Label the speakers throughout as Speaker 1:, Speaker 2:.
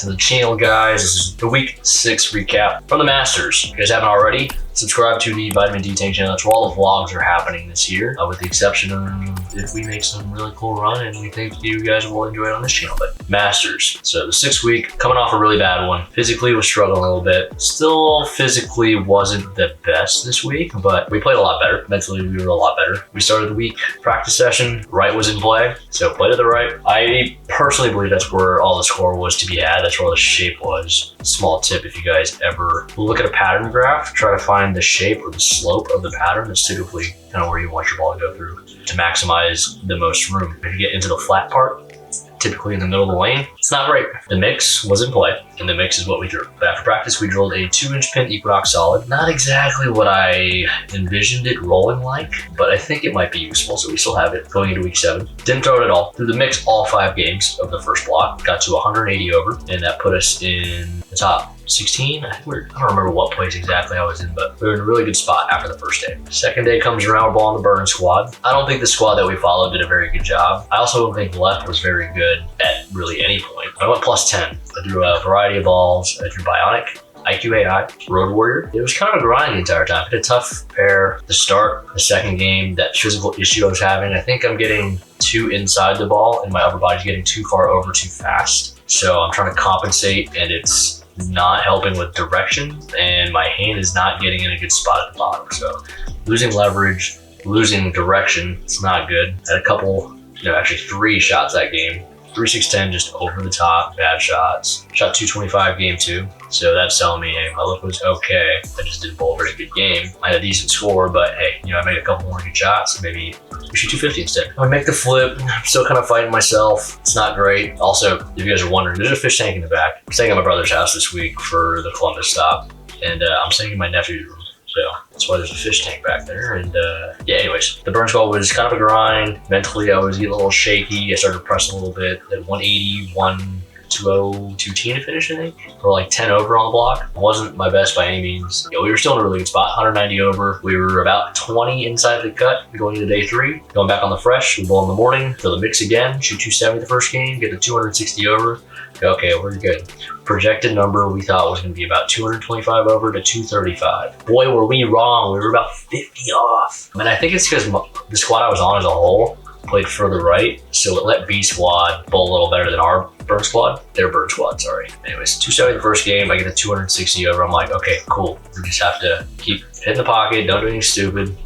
Speaker 1: to the channel, guys. This is the week 6 recap from the Masters. If you guys haven't already, subscribe to the Vitamin D Tang channel. That's where all the vlogs are happening this year, with the exception of if we make some really cool run and we think you guys will enjoy it on this channel. But Masters, so the 6th week, coming off a really bad one. Physically was struggling a little bit. Still physically wasn't the best this week, but we played a lot better. Mentally, we were a lot better. We started the week practice session, right was in play, so played to the right. I personally believe that's where all the score was to be had. That's where all the shape was. Small tip, if you guys ever look at a pattern graph, try to find the shape or the slope of the pattern. That's typically kind of where you want your ball to go through to maximize the most room. If you get into the flat part, typically in the middle of the lane, it's not great. The mix was in play, and the mix is what we drew. But after practice, we drilled a 2-inch pin Equinox solid. Not exactly what I envisioned it rolling like, but I think it might be useful, so we still have it going into week 7. Didn't throw it at all. Through the mix all 5 games of the first block, got to 180 over, and that put us in the top 16. I don't remember what place exactly I was in, but we were in a really good spot after the first day. Second day comes around, we're balling the burn squad. I don't think the squad that we followed did a very good job. I also don't think left was very good at really any point. I went plus 10. I threw a variety of balls. I threw Bionic, IQAI, Road Warrior. It was kind of a grind the entire time. I had a tough pair to start the second game. That physical issue I was having, I think I'm getting too inside the ball and my upper body's getting too far over too fast. So I'm trying to compensate, and it's not helping with direction, and my hand is not getting in a good spot at the bottom. So losing leverage, losing direction, it's not good. I had a couple, actually 3 shots that game. 3, 6, 10, just over the top, bad shots. Shot 225 game 2. So that's telling me, hey, my look was okay. I just didn't bowl a very good game. I had a decent score, but hey, I made a couple more good shots. Maybe we shoot 250 instead. I make the flip. I'm still kind of fighting myself. It's not great. Also, if you guys are wondering, there's a fish tank in the back. I'm staying at my brother's house this week for the Columbus stop, and I'm staying in my nephew's room. So that's why there's a fish tank back there. And yeah, anyways, the burn squad was kind of a grind. Mentally, I was getting a little shaky. I started pressing a little bit at 180, 120, 210 to finish, I think. Or like 10 over on the block. It wasn't my best by any means. We were still in a really good spot, 190 over. We were about 20 inside the cut going into day 3. Going back on the fresh, we bowl in the morning, throw the mix again, shoot 270 the first game, get to 260 over. Okay, we're good. Projected number we thought was going to be about 225 over to 235. Boy, were we wrong. We were about 50 off. And I think it's because the squad I was on as a whole played further right, so it let B squad bowl a little better than our burn squad. Their burn squad, sorry. Anyways, 270 the first game, I get the 260 over. I'm like, okay, cool. We just have to keep hitting the pocket, don't do anything stupid,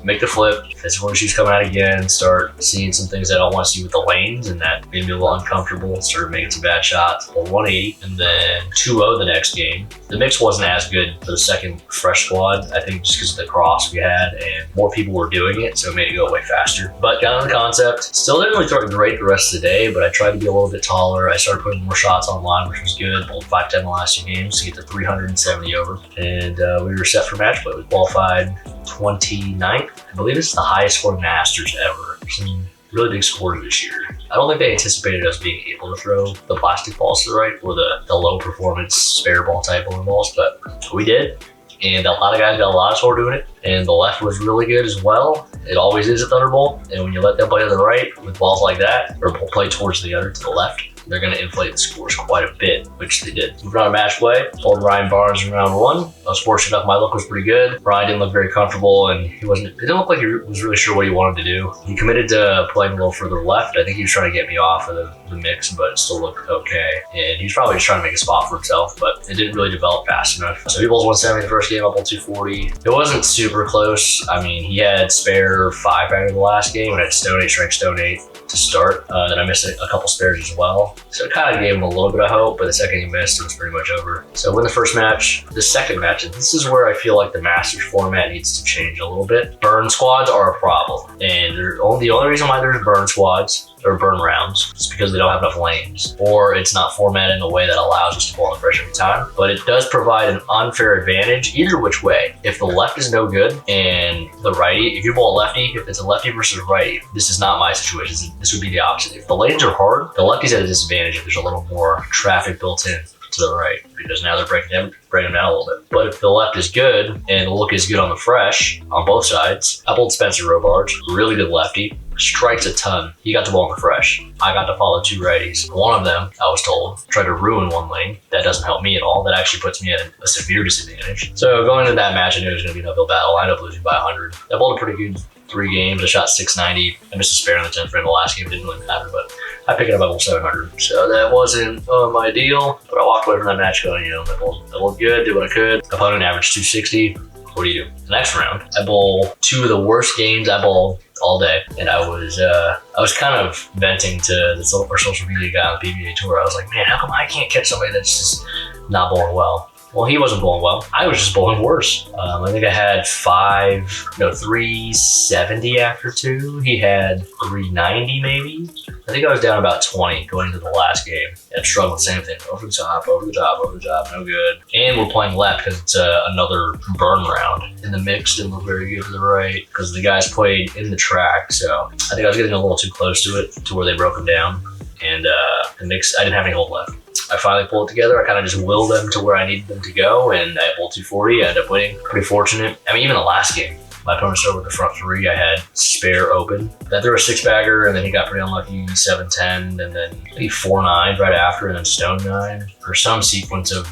Speaker 1: make the flip. Physical issues coming out again, start seeing some things I don't want to see with the lanes, and that made me a little uncomfortable. Started making some bad shots, 180, and then 2-0 the next game. The mix wasn't as good for the second fresh squad, I think just because of the cross we had and more people were doing it, so it made it go way faster. But got on the concept. Still didn't really throw it great the rest of the day, but I tried to be a little bit taller. I started putting more shots online, which was good. Bowled 510 the last 2 games to get to 370 over, and we were set for match play. We qualified 29th. I believe it's the highest scoring Masters ever. Some really big scores this year. I don't think they anticipated us being able to throw the plastic balls to the right or the low performance spare ball type bowling balls, but we did. And a lot of guys got a lot of score doing it. And the left was really good as well. It always is a Thunderbolt. And when you let them play to the right with balls like that, or play towards the other, to the left, they're going to inflate the scores quite a bit, which they did. Moving on to match play, pulled Ryan Barnes in round 1. I was fortunate enough, my look was pretty good. Ryan didn't look very comfortable, and it didn't look like he was really sure what he wanted to do. He committed to playing a little further left. I think he was trying to get me off of the mix, but it still looked okay. And he was probably just trying to make a spot for himself, but it didn't really develop fast enough. So he bowls 170 the first game, up on 240. It wasn't super close. I mean, he had spare 5 out of the last game, and I had stone 8, strike stone 8 to start. Then I missed a couple spares as well. So it kind of gave him a little bit of hope, but the second he missed, it was pretty much over. So win the first match. The second match, and this is where I feel like the Masters format needs to change a little bit. Burn squads are a problem, and the only reason why there's burn squads or burn rounds is because they don't have enough lanes, or it's not formatted in a way that allows us to bowl on the fresh every time. But it does provide an unfair advantage either which way. If the left is no good and the righty, if you bowl a lefty, if it's a lefty versus a righty, this is not my situation. This would be the opposite. If the lanes are hard, the lefty's at a disadvantage if there's a little more traffic built in to the right, because now they're breaking them down a little bit. But if the left is good and the look is good on the fresh on both sides, I bowled Spencer Robards, really good lefty, strikes a ton. He got the ball in the fresh. I got to follow 2 righties. One of them, I was told, tried to ruin one lane. That doesn't help me at all. That actually puts me at a severe disadvantage. So going into that match, I knew it was going to be an uphill battle. I ended up losing by 100. I bowled a pretty good 3 games. I shot 690. I missed a spare in the 10th frame. The last game didn't really matter, but I picked it up by 700. So that wasn't my deal. But I walked away from that match going, I bowled good, did what I could. Opponent averaged 260. What do you do? The next round, I bowl 2 of the worst games I bowled all day, and I was kind of venting to our social media guy on the PBA tour. I was like, man, how come I can't catch somebody that's just not bowling well? Well, he wasn't bowling well. I was just bowling worse. I think I had 370 after 2. He had 390 maybe. I think I was down about 20 going into the last game. And I'm struggling with the same thing. Over the top, over the top, over the top, no good. And we're playing left because it's another burn round. And the mix didn't look very good to the right because the guys played in the track. So I think I was getting a little too close to it to where they broke them down. And the mix, I didn't have any hold left. I finally pulled it together. I kind of just willed them to where I needed them to go, and I bowled 240. I ended up winning. Pretty fortunate. I mean, even the last game, my opponent started with the front 3. I had spare open. Then threw a 6-bagger, and then he got pretty unlucky, 7-10, and then maybe 4-9 right after, and then stone 9, or some sequence of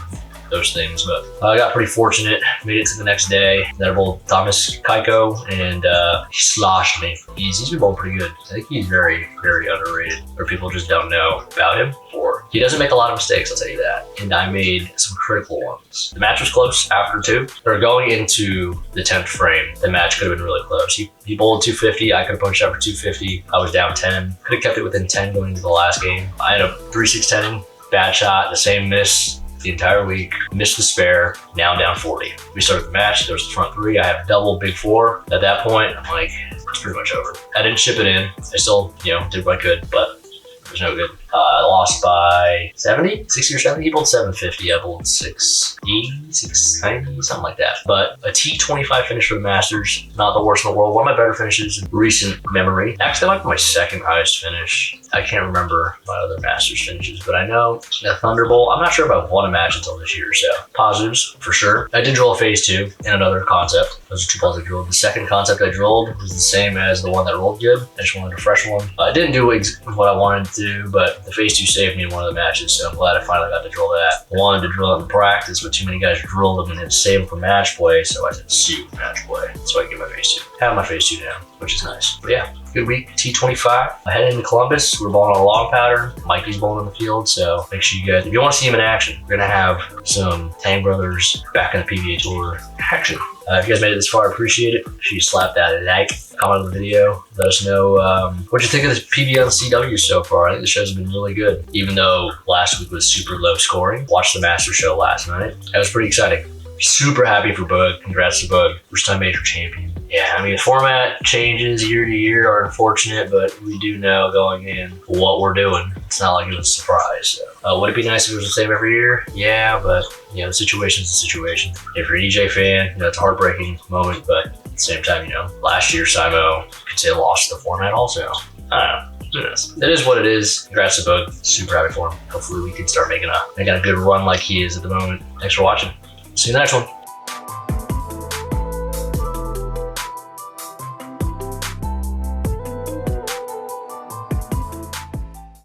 Speaker 1: those things. But I got pretty fortunate, made it to the next day. Then I bowled Thomas Keiko, and he sloshed me. He's been bowling pretty good. I think he's very, very underrated, or people just don't know about him, or he doesn't make a lot of mistakes, I'll tell you that. And I made some critical ones. The match was close after 2. Or going into the 10th frame, the match could have been really close. He bowled 250, I could have punched out for 250. I was down 10. Could have kept it within 10 going into the last game. I ended up 3-6-10ing, bad shot, the same miss the entire week, missed the spare, now I'm down 40. We started the match, there was the front 3, I have double big 4. At that point, I'm like, it's pretty much over. I didn't ship it in. I still, did what I could, but it was no good. I lost by 70, 60 or 70. He bowled 750. I bowled 680, 690, something like that. But a T25 finish for the Masters, not the worst in the world. One of my better finishes in recent memory. Actually, that might be my 2nd highest finish. I can't remember my other Masters finishes, but I know the Thunder Bowl, I'm not sure if I've won a match until this year, so positives for sure. I did drill a phase 2 in another concept. Those are 2 balls I drilled. The second concept I drilled was the same as the one that rolled good. I just wanted a fresh one. I didn't do what I wanted to do, but the phase 2 saved me in one of the matches, so I'm glad I finally got to drill that. I wanted to drill it in practice, but too many guys drilled them and had saved them for match play, so I said, shoot, match play. So I get my phase 2. Have my phase 2 down, which is nice. But yeah, good week, T25. I head into Columbus. We're bowling on a long pattern. Mikey's bowling in the field, so make sure you guys, if you want to see him in action, we're gonna have some Tang brothers back in the PBA Tour action. If you guys made it this far, I appreciate it. Make sure you slap that like, comment on the video, let us know what you think of the PBA and CW so far. I think the shows have been really good, even though last week was super low scoring. Watched the Master Show last night. That was pretty exciting. Super happy for Bug. Congrats to Bug, first time major champion. Yeah, I mean, format changes year to year are unfortunate, but we do know going in what we're doing. It's not like it was a surprise. So, would it be nice if it was the same every year? Yeah, but the situation's the situation. If you're an EJ fan, it's a heartbreaking moment, but at the same time, last year Simo could say lost the format also. I don't know. Who knows? It is what it is. Congrats to Bug. Super happy for him. Hopefully we can start making a good run like he is at the moment. Thanks for watching. See you in the next one.